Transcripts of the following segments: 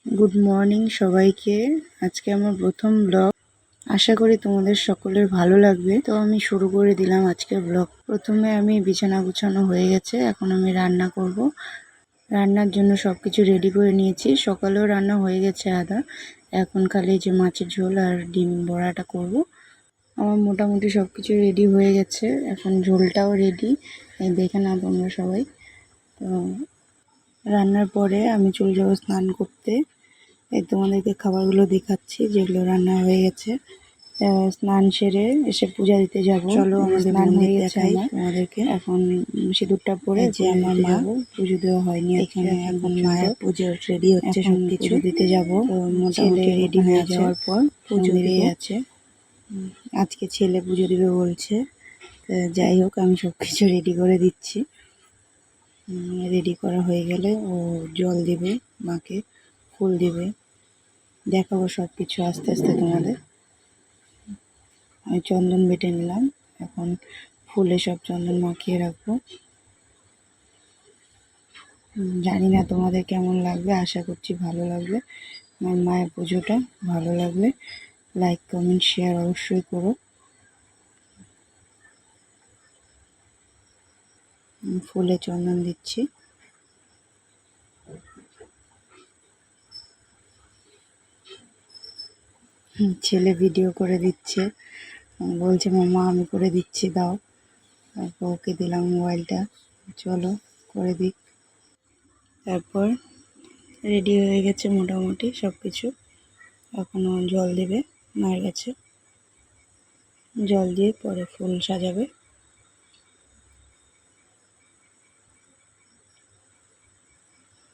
Good morning সবাইকে। আজকে আমার প্রথম ব্লগ। আশা করি তোমাদের সকলের ভালো লাগবে। তো আমি শুরু করে দিলাম আজকের ব্লগ। প্রথমে আমি বিছানা গুছানো হয়ে গেছে, এখন আমি রান্না করব। রান্নার জন্য সব কিছু রেডি করে নিয়েছি। সকালেও রান্না হয়ে গেছে আদা। এখন খালি যে মাছের ঝোল আর ডিম বড়াটা করব। আমার মোটামুটি সব কিছু রেডি হয়ে গেছে, এখন ঝোলটাও রেডি। দেখে নাও তোমরা সবাই। তো রান্নার পরে আমি চলে যাবো স্নান করতে। এই তোমাদেরকে খাবারগুলো দেখাচ্ছি যেগুলো রান্না হয়ে গেছে। স্নান সেরে এসে পূজা দিতে যাব। চলো আমাদের স্নান হয়ে গেছে তোমাদেরকে। এখন সিঁদুরটা পরে যে আমার মা পুজো দেওয়া হয়নি এখানে, এখন মায়ের পুজো রেডি হচ্ছে, সব কিছু দিতে যাব। তো মোটামুটি রেডি হয়ে যাওয়ার পর পুজো দিয়ে আছে। আজকে ছেলে পুজো দিবে বলছে। যাই হোক, আমি সব কিছু রেডি করে দিচ্ছি। রেডি করা হয়ে গেলে ও জল দিবে, মাকে ফুল দিবে। দেখাবো সব কিছু আস্তে আস্তে তোমাদের। আমি চন্দন বেটে নিলাম, এখন ফুলে সব চন্দন মাখিয়ে রাখবো। জানি না তোমাদের কেমন লাগবে, আশা করছি ভালো লাগবে। আমার মায়ের পুজোটা ভালো লাগলে লাইক কমেন্ট শেয়ার অবশ্যই করো। ফুলে চন্দন দিচ্ছি। ছেলে ভিডিও করে দিচ্ছে, বলছে মামা আমি করে দিচ্ছি, দাও। তারপর ওকে দিলাম মোবাইলটা, চলো করে দিক। তারপর রেডি হয়ে গেছে মোটামুটি সব কিছু। এখনও জল দেবে মায়ের কাছে, জল দিয়ে পরে ফুল সাজাবে।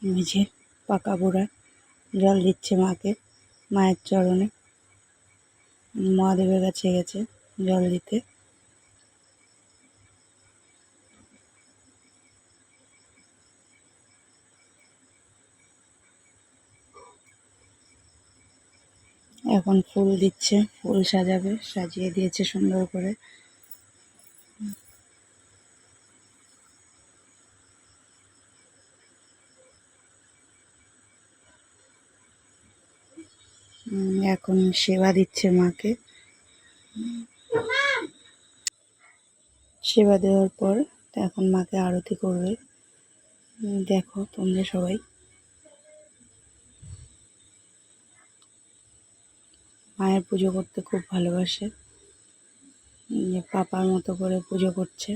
নিজে পাকা বুড়া জল দিচ্ছে মাকে, মায়ের চরণে। মহাদেবের কাছে গেছে জল দিতে। এখন ফুল দিচ্ছে, ফুল সাজাবে, সাজিয়ে দিয়েছে সুন্দর করে। এখন সেবা দিচ্ছে মাকে। সেবা দেওয়ার পর এখন মাকে আরতি করবে। দেখো তোমরা সবাই। মায়ের পুজো করতে খুব ভালোবাসে, পাপার মতো করে পুজো করছে,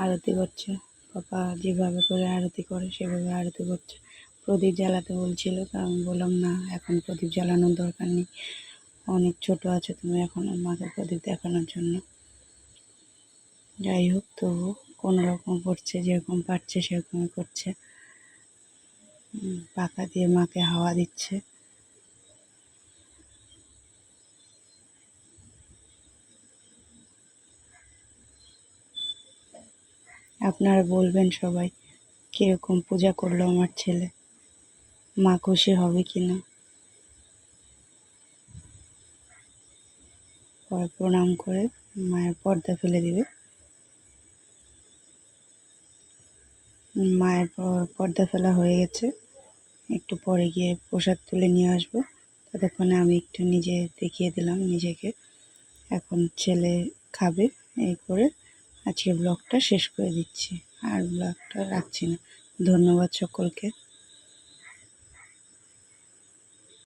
আরতি করছে। পাপা যেভাবে করে আরতি করে সেভাবে আরতি করছে। প্রদীপ জ্বালাতে বলছিল, তা আমি বললাম না, এখন প্রদীপ জ্বালানোর দরকার নেই, অনেক ছোট আছে তুমি এখন মাকে প্রদীপ দেখানোর জন্য। যাই হোক, তবু কোনো রকম করছে, যেরকম পারছে সেরকমই করছে। পাখা দিয়ে মাকে হাওয়া দিচ্ছে। আপনারা বলবেন সবাই কীরকম পূজা করলো আমার ছেলে, মা খুশি হবে কি না। পরে প্রণাম করে মায়ের পর্দা ফেলে দিবে। মায়ের পর্দা ফেলা হয়ে গেছে, একটু পরে গিয়ে প্রসাদ তুলে নিয়ে আসবো। ততক্ষণে আমি একটু নিজে দেখিয়ে দিলাম নিজেকে। এখন ছেলে খাবে। এই করে আজকে ব্লগটা শেষ করে দিচ্ছি, আর ব্লগটা রাখছি না। ধন্যবাদ সকলকে।